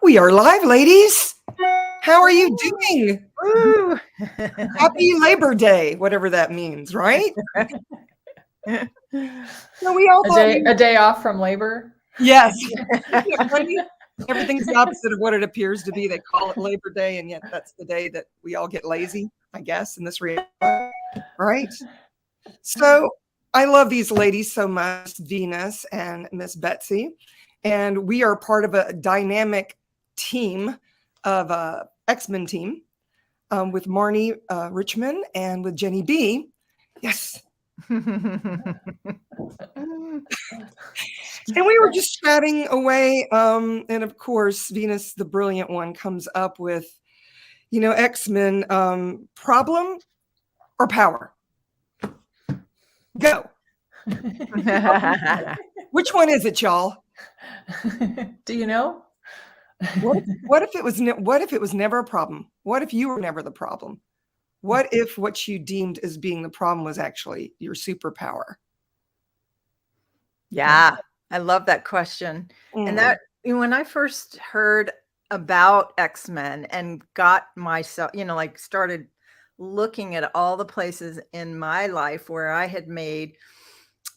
We are live, ladies. How are you doing? Woo. Happy Labor Day, whatever that means, right? Yeah. So we all thought A day off from labor. yes. Isn't it funny? Everything's the opposite of what it appears to be. They call it Labor Day, and yet that's the day that we all get lazy, I guess, in this reality, right? So I love these ladies so much, Venus and Miss Betsy, and we are part of a dynamic team of XMen team with Marnie Richmond and with Jenny B. Yes. And we were just chatting away. And of course, Venus, the brilliant one, comes up with, XMen, problem or power? Go. Which one is it, y'all? Do you know? What if it was never a problem? What if you were never the problem? What if what you deemed as being the problem was actually your superpower? Yeah, I love that question. And that when I first heard about XMen and got myself, started looking at all the places in my life where I had made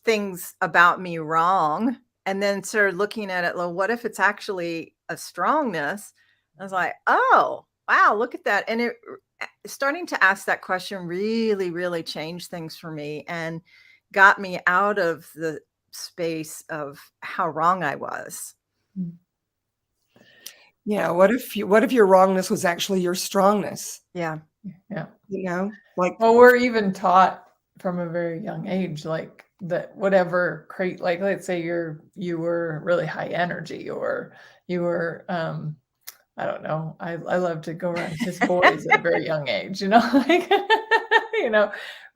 things about me wrong, and then started looking at it, well, what if it's actually a strongness? I was like, oh, wow, look at that. And starting to ask that question really, really changed things for me and got me out of the space of how wrong I was. Yeah. What if your wrongness was actually your strongness? Yeah. Well, we're even taught from a very young age, like that whatever like let's say you were really high energy, or you were I don't know. I love to go around kiss boys at a very young age, like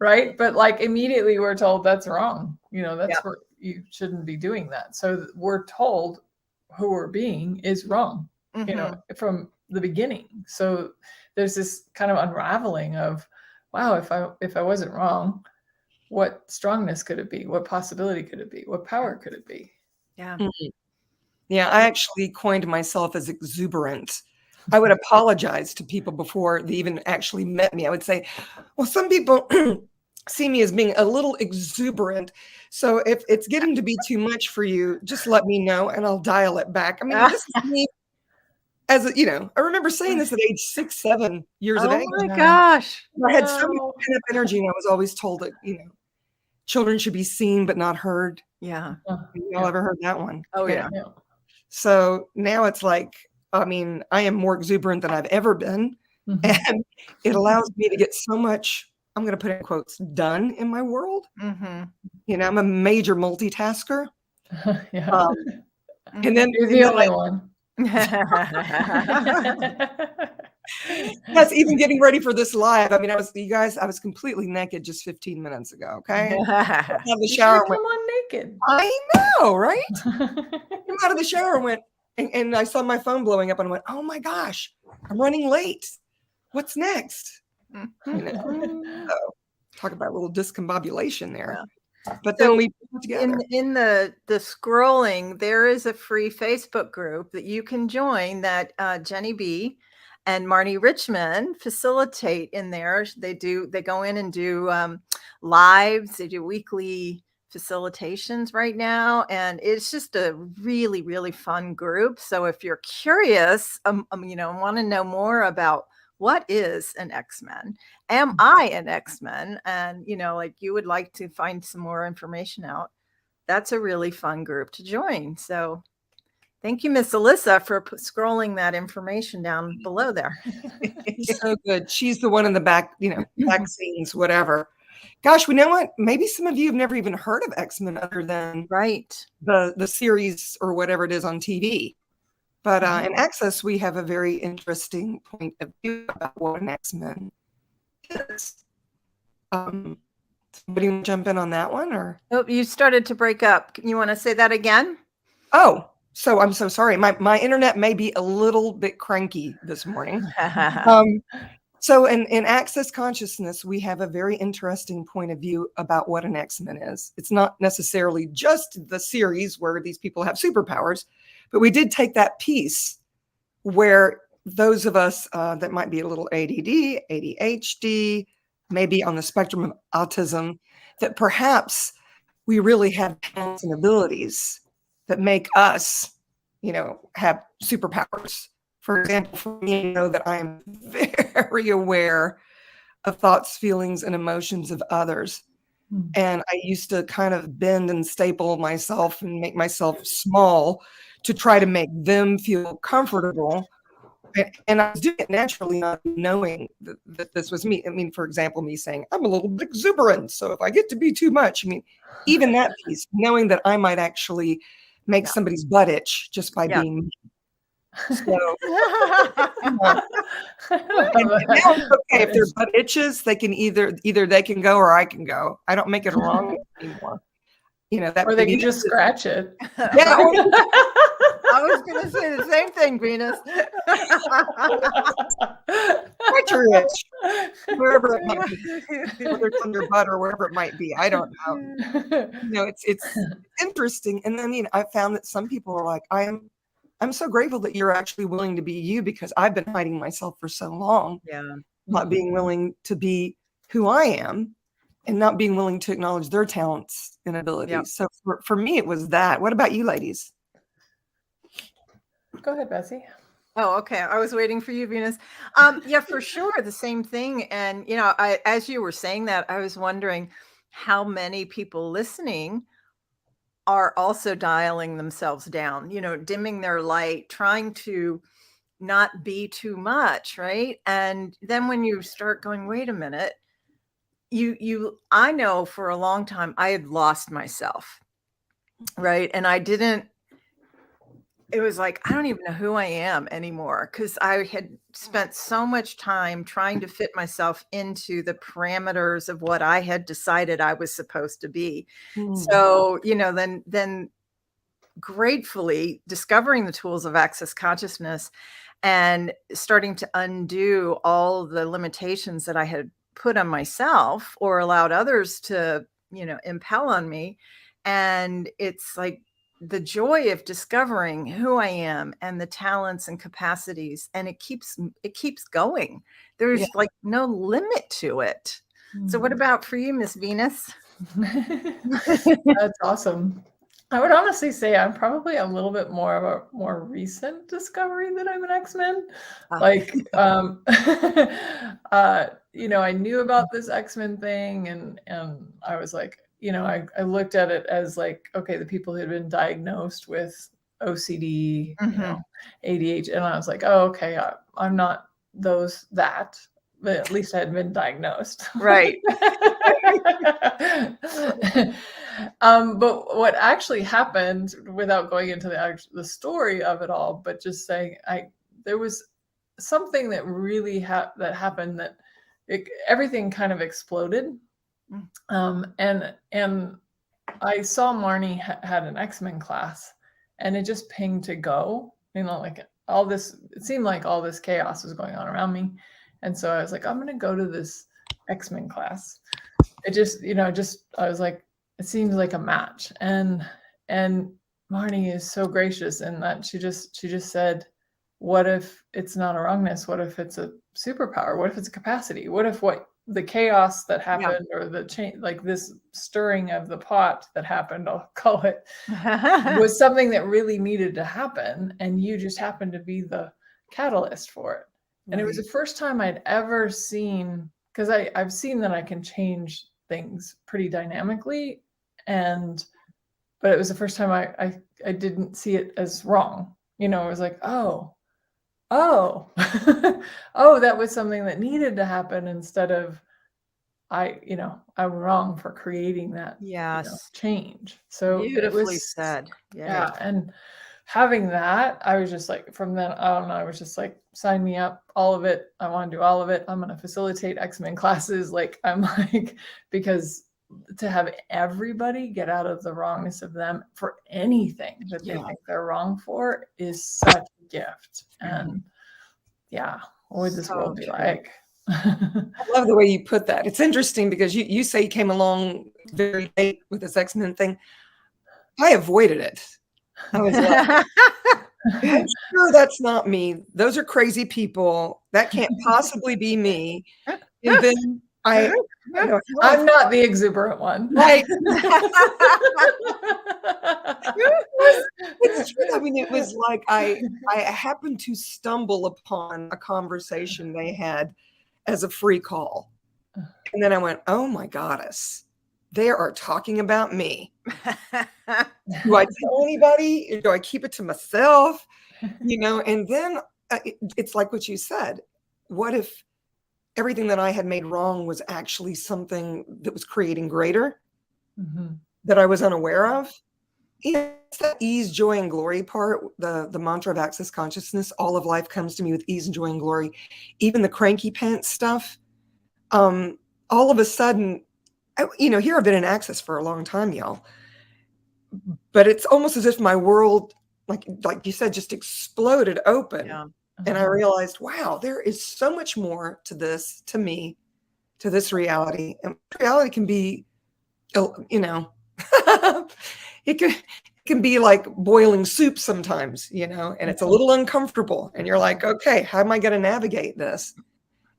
right? But like immediately we're told that's wrong. That's where you shouldn't be doing that. So we're told who we're being is wrong, from the beginning. So there's this kind of unraveling of, wow, if I wasn't wrong, what strongness could it be? What possibility could it be? What power could it be? Yeah. Yeah, I actually coined myself as exuberant. I would apologize to people before they even actually met me. I would say, well, some people see me as being a little exuberant. So if it's getting to be too much for you, just let me know and I'll dial it back. I mean, this is me I remember saying this at age 6, 7 years of age. Oh my gosh. I had so much pent-up energy, and I was always told that, children should be seen but not heard. Yeah. Y'all ever heard that one? Oh yeah. So now it's like, I mean, I am more exuberant than I've ever been. And it allows me to get so much, I'm going to put in quotes, done in my world. I'm a major multitasker. And then you're the only one. Yes, even getting ready for this live. I mean, I was completely naked just 15 minutes ago. Okay. Out of the shower. Come on naked. I know, right? Came out of the shower and went, and I saw my phone blowing up and I went, oh my gosh, I'm running late. What's next? So, talk about a little discombobulation there. Yeah. But then we put together. In the scrolling, there is a free Facebook group that you can join that Jenny B and Marnie Richmond facilitate in there. They go in and do lives. They do weekly facilitations right now. And it's just a really, really fun group. So if you're curious, want to know more about what is an XMen? Am I an XMen? And, you would like to find some more information out. That's a really fun group to join. So thank you, Miss Alyssa, for scrolling that information down below there. So good. She's the one in the back, back scenes, whatever. Gosh, we know what? Maybe some of you have never even heard of XMen other than the series or whatever it is on TV. But in Access, we have a very interesting point of view about what an XMen is. Somebody want to jump in on that one? Or you started to break up. You want to say that again? Oh, so I'm so sorry. My internet may be a little bit cranky this morning. So in Access Consciousness, we have a very interesting point of view about what an XMen is. It's not necessarily just the series where these people have superpowers, but we did take that piece where those of us that might be a little ADD, ADHD, maybe on the spectrum of autism, that perhaps we really have talents and abilities that make us, have superpowers. For example, for me, I know that I'm very aware of thoughts, feelings, and emotions of others. And I used to kind of bend and staple myself and make myself small to try to make them feel comfortable. And I was doing it naturally, not knowing that this was me. I mean, for example, me saying, I'm a little bit exuberant, so if I get to be too much, I mean, even that piece, knowing that I might actually make somebody's butt itch just by being me. So, and now it's okay if their butt itches, they can either they can go or I can go. I don't make it wrong anymore. That or they can just scratch it. Yeah. I was going to say the same thing, Venus. Scratch your itch, wherever it might be, whether it's on your butt or wherever it might be. I don't know. It's interesting. And I mean, I found that some people are like, I'm so grateful that you're actually willing to be you, because I've been hiding myself for so long. Yeah. Not being willing to be who I am and not being willing to acknowledge their talents and abilities. Yep. So for me, it was that. What about you ladies? Go ahead, Bessie. Oh, okay. I was waiting for you, Venus. Yeah, for sure. The same thing. And, as you were saying that, I was wondering how many people listening are also dialing themselves down, dimming their light, trying to not be too much. Right. And then when you start going, wait a minute, I know for a long time I had lost myself. Right. And it was like, I don't even know who I am anymore, because I had spent so much time trying to fit myself into the parameters of what I had decided I was supposed to be. So, then gratefully discovering the tools of access consciousness and starting to undo all the limitations that I had put on myself or allowed others to, impel on me. And it's like the joy of discovering who I am and the talents and capacities, and it keeps going. There's like no limit to it. So what about for you, Miss Venus? That's awesome. I would honestly say I'm probably a little bit more of a more recent discovery that I'm an X-Men. Like, I knew about this X-Men thing, and I was like, I looked at it as like, okay, the people who had been diagnosed with OCD, ADHD, and I was like, oh, okay, I'm not that, but at least I had been diagnosed. Right. But what actually happened, without going into the story of it all, but just saying, there was something that really that happened that everything kind of exploded. And I saw Marnie had an X-Men class, and it just pinged to go, like all this, it seemed like all this chaos was going on around me. And so I was like, I'm going to go to this X-Men class. It just, I was like, it seems like a match. And Marnie is so gracious in that she just said, what if it's not a wrongness? What if it's a superpower? What if it's a capacity? What if the chaos that happened, or the change, like this stirring of the pot that happened, I'll call it, was something that really needed to happen, and you just happened to be the catalyst for it. And it was the first time I'd ever seen, because I've seen that I can change things pretty dynamically, but it was the first time I didn't see it as wrong. It was like, oh, that was something that needed to happen, instead of I'm wrong for creating that change. So beautifully said. Yeah. And having that, I was just like, from then on, I was just like, sign me up, all of it. I want to do all of it. I'm going to facilitate X-Men classes. Like, I'm like, because to have everybody get out of the wrongness of them for anything that they think they're wrong for is such a gift. And what would this world be like? I love the way you put that. It's interesting because you say you came along very late with this X-Men thing. I avoided it. I was like, I'm sure that's not me. Those are crazy people. That can't possibly be me. And then I don't know how I'm not the exuberant one. right. It's true. I mean, it was like I happened to stumble upon a conversation they had as a free call. And then I went, oh my goddess, they are talking about me. Do I tell anybody? Do I keep it to myself? And then it's like what you said. What if everything that I had made wrong was actually something that was creating greater that I was unaware of? It's that ease, joy, and glory part, the mantra of access consciousness. All of life comes to me with ease and joy and glory. Even the cranky pants stuff. All of a sudden, here I've been in access for a long time, y'all. But it's almost as if my world, like you said, just exploded open. Yeah. And I realized, wow, there is so much more to this, to me, to this reality. And reality can be, it can be like boiling soup sometimes, and it's a little uncomfortable. And you're like, okay, how am I going to navigate this?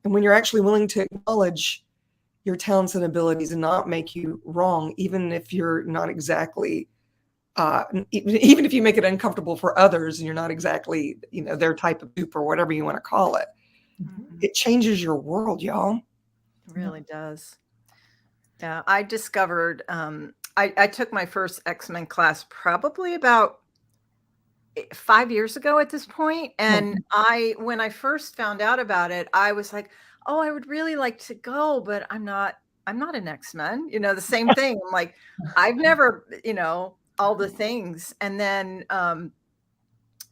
And when you're actually willing to acknowledge your talents and abilities and not make you wrong, even if you're not exactly, even if you make it uncomfortable for others and you're not exactly, their type of soup or whatever you want to call it, it changes your world, y'all. It really does. Yeah, I discovered, I took my first XMen class probably about 5 years ago at this point. And when I first found out about it, I was like, oh, I would really like to go, but I'm not an XMen, the same thing. I'm like, I've never, all the things. And then,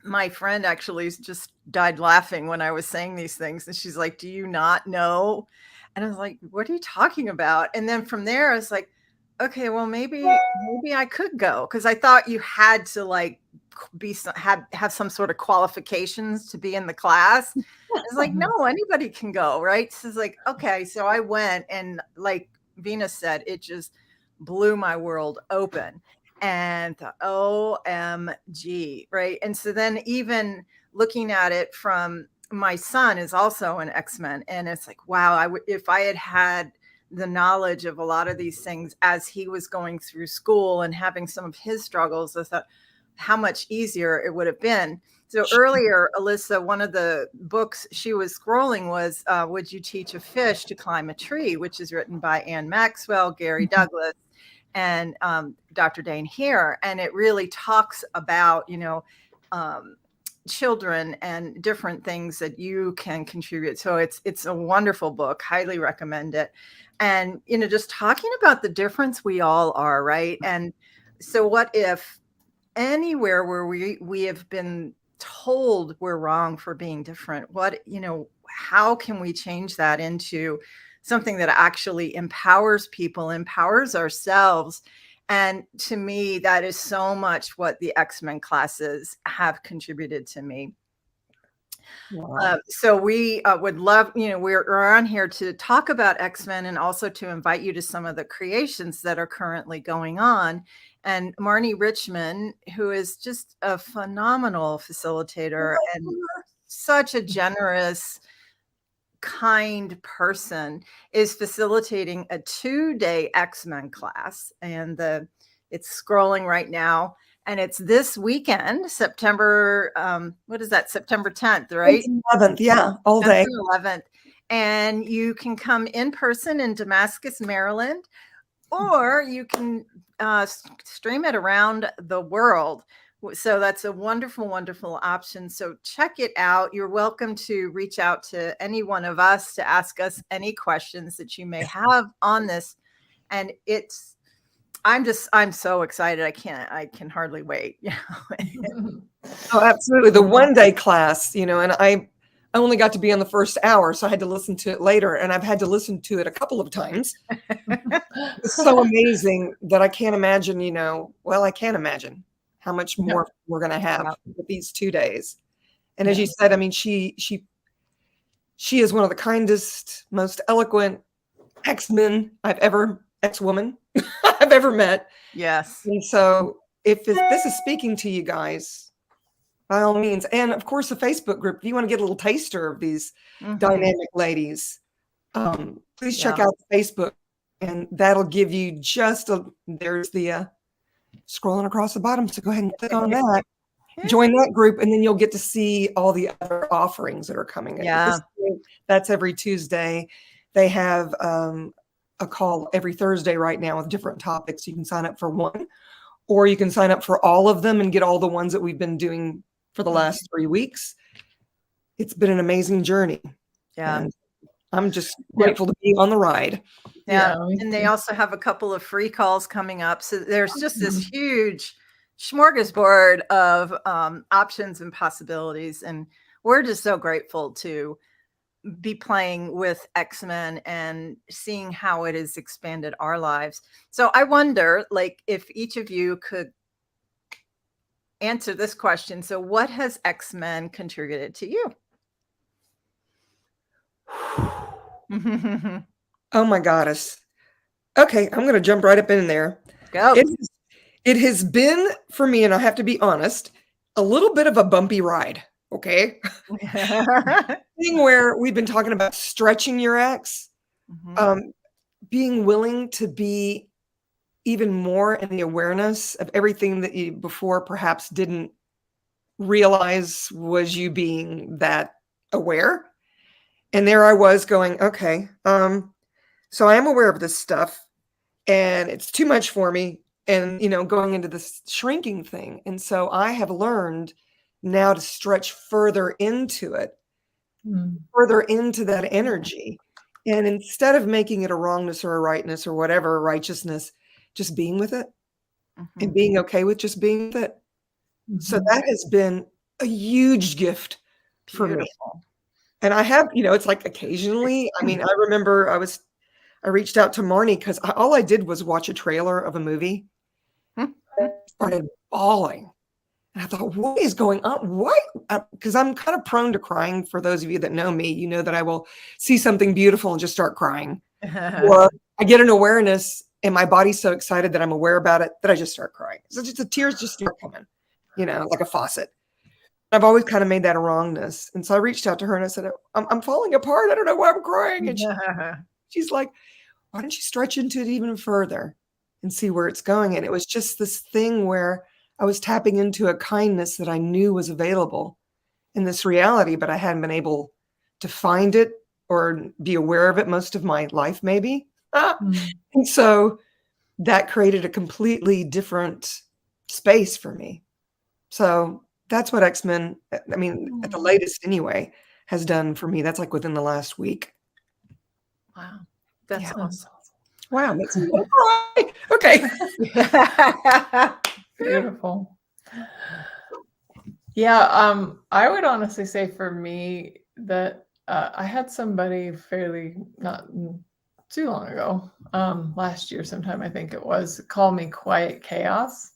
my friend actually just died laughing when I was saying these things. And she's like, do you not know? And I was like, what are you talking about? And then from there, I was like, okay, well, maybe I could go. Cause I thought you had to like have some sort of qualifications to be in the class. It's like, no, anybody can go. Right. So it's like, okay. So I went, and like Venus said, it just blew my world open. And thought, OMG, right? And so then even looking at it from, my son is also an XMen, and it's like, wow, if I had the knowledge of a lot of these things as he was going through school and having some of his struggles, I thought how much easier it would have been. So earlier, Alyssa, one of the books she was scrolling was Would You Teach a Fish to Climb a Tree, which is written by Anne Maxwell, Gary Douglas, and Dr. Dane Heer. And it really talks about, children and different things that you can contribute. So it's a wonderful book. Highly recommend it. And, just talking about the difference we all are, right? And so what if anywhere where we have been told we're wrong for being different, how can we change that into something that actually empowers people, empowers ourselves? And to me, that is so much what the XMen classes have contributed to me. Wow. So we would love, we're on here to talk about XMen and also to invite you to some of the creations that are currently going on. And Marnie Richmond, who is just a phenomenal facilitator and such a generous, kind person, is facilitating a 2-day XMen class. And it's scrolling right now. And it's this weekend, September, what is that? September 10th, right? 11th, yeah, all day. 11th. And you can come in person in Damascus, Maryland, or you can stream it around the world. So that's a wonderful, wonderful option. So check it out. You're welcome to reach out to any one of us to ask us any questions that you may have on this. And I'm so excited. I can hardly wait. Oh, absolutely. The 1-day class, and I only got to be on the first hour, so I had to listen to it later, and I've had to listen to it a couple of times. It's so amazing that I can't imagine, I can't imagine how much more we're going to have with these 2 days. And as you said, I mean, she is one of the kindest, most eloquent ex-woman I've ever met. Yes. And so if this is speaking to you guys, by all means. And of course, the Facebook group, if you want to get a little taster of these dynamic ladies, please check out Facebook, and that'll give you there's the scrolling across the bottom. So go ahead and click on that. Join that group, and then you'll get to see all the other offerings that are coming in. Yeah. That's every Tuesday. They have a call every Thursday right now with different topics. You can sign up for one, or you can sign up for all of them and get all the ones that we've been doing for the last 3 weeks. It's been an amazing journey. Yeah. And I'm just grateful to be on the ride. Yeah. And they also have a couple of free calls coming up. So there's just this huge smorgasbord of options and possibilities. And we're just so grateful to be playing with XMen and seeing how it has expanded our lives. So I wonder, like, if each of you could answer this question. So what has XMen contributed to you? Oh my goddess. Okay, I'm going to jump right up in there. Go. It has been, for me, and I have to be honest, a little bit of a bumpy ride. Okay. Thing where we've been talking about stretching your ex, being willing to be even more in the awareness of everything that you before perhaps didn't realize was you being that aware. And there I was going, okay, so I am aware of this stuff and it's too much for me. And, going into this shrinking thing. And so I have learned now to stretch further into it, further into that energy. And instead of making it a wrongness or a rightness or whatever, righteousness, just being with it and being okay with just being with it. So that has been a huge gift for me. And I have, it's like occasionally, I remember I reached out to Marnie because all I did was watch a trailer of a movie. I started bawling. And I thought, what is going on? Why? Because I'm kind of prone to crying. For those of you that know me, you know that I will see something beautiful and just start crying. Or I get an awareness and my body's so excited that I'm aware about it that I just start crying. So just the tears just start coming, like a faucet. I've always kind of made that a wrongness. And so I reached out to her and I said, I'm falling apart. I don't know why I'm crying. And she's like, why don't you stretch into it even further and see where it's going? And it was just this thing where I was tapping into a kindness that I knew was available in this reality, but I hadn't been able to find it or be aware of it most of my life, maybe. And so that created a completely different space for me. So that's what XMen, at the latest anyway, has done for me. That's like within the last week. Wow. That's awesome. Wow. Makes me want to cry. Okay. Beautiful. Yeah. I would honestly say for me that I had somebody fairly not too long ago, last year sometime, I think it was, call me quiet chaos.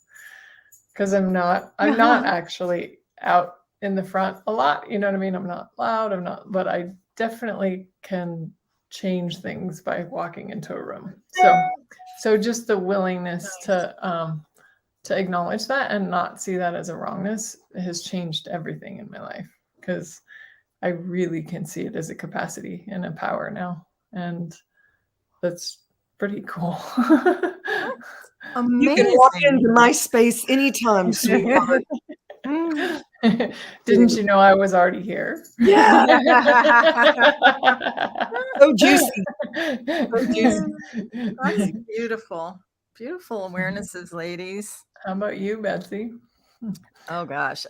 Because I'm not actually out in the front a lot. You know what I mean? I'm not loud. But I definitely can change things by walking into a room. So just the willingness to acknowledge that and not see that as a wrongness has changed everything in my life, because I really can see it as a capacity and a power now. And that's pretty cool. Amazing. You can walk into my space anytime, sweetheart. Didn't you know I was already here? Yeah. So juicy. So juicy. That's beautiful. Beautiful awarenesses, ladies. How about you, Betsy? Oh gosh.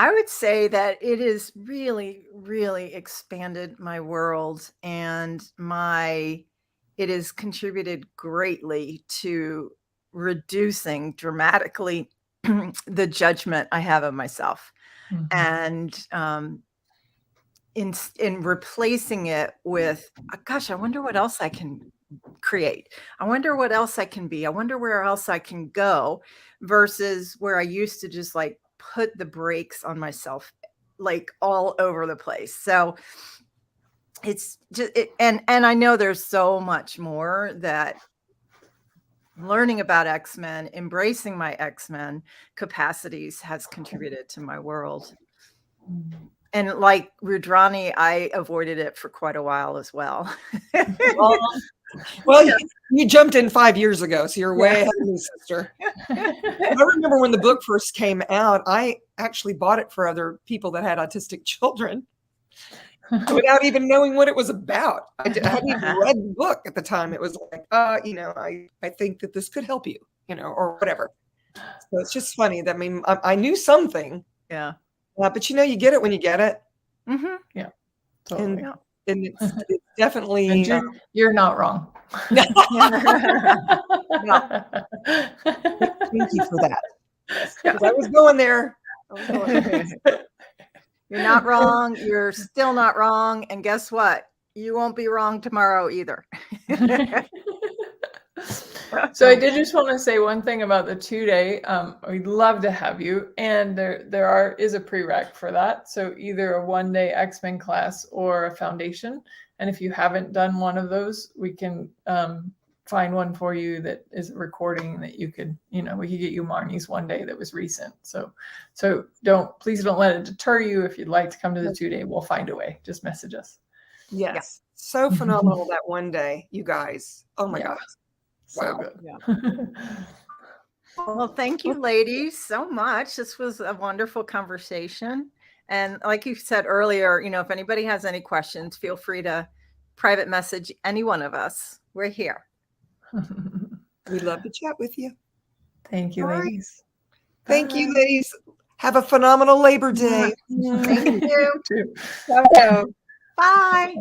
I would say that it has really, really expanded my world, and it has contributed greatly to reducing dramatically the judgment I have of myself, and in replacing it with, gosh, I wonder what else I can create. I wonder what else I can be. I wonder where else I can go, versus where I used to just like put the brakes on myself like all over the place. So it's just and I know there's so much more that learning about X-Men, embracing my X-Men capacities has contributed to my world. And like Rudrani, I avoided it for quite a while as well. Well, you jumped in 5 years ago, so you're way ahead of me, sister. I remember when the book first came out, I actually bought it for other people that had autistic children without even knowing what it was about. I hadn't even read the book at the time. It was like, I think that this could help you, or whatever. So it's just funny that, I mean, I knew something. Yeah. But you get it when you get it. Mm-hmm. Yeah. Totally. And it's definitely. And you're not wrong. Thank you for that. Because I was going there. You're not wrong. You're still not wrong. And guess what? You won't be wrong tomorrow either. So I did just want to say one thing about the 2-day. We'd love to have you, and there is a prereq for that. So either a 1-day X-Men class or a foundation. And if you haven't done one of those, we can find one for you that is a recording that you could, we could get you Marnie's 1-day that was recent. So please don't let it deter you. If you'd like to come to the 2-day, we'll find a way. Just message us. Yes. Yeah. So phenomenal that 1 day, you guys. Oh my gosh. So wow. Good. Yeah. Well, thank you, ladies, so much. This was a wonderful conversation. And like you said earlier, if anybody has any questions, feel free to private message any one of us. We're here. We'd love to chat with you. Thank you, ladies. Thank you, ladies. Have a phenomenal Labor Day. Thank you. You too. Bye.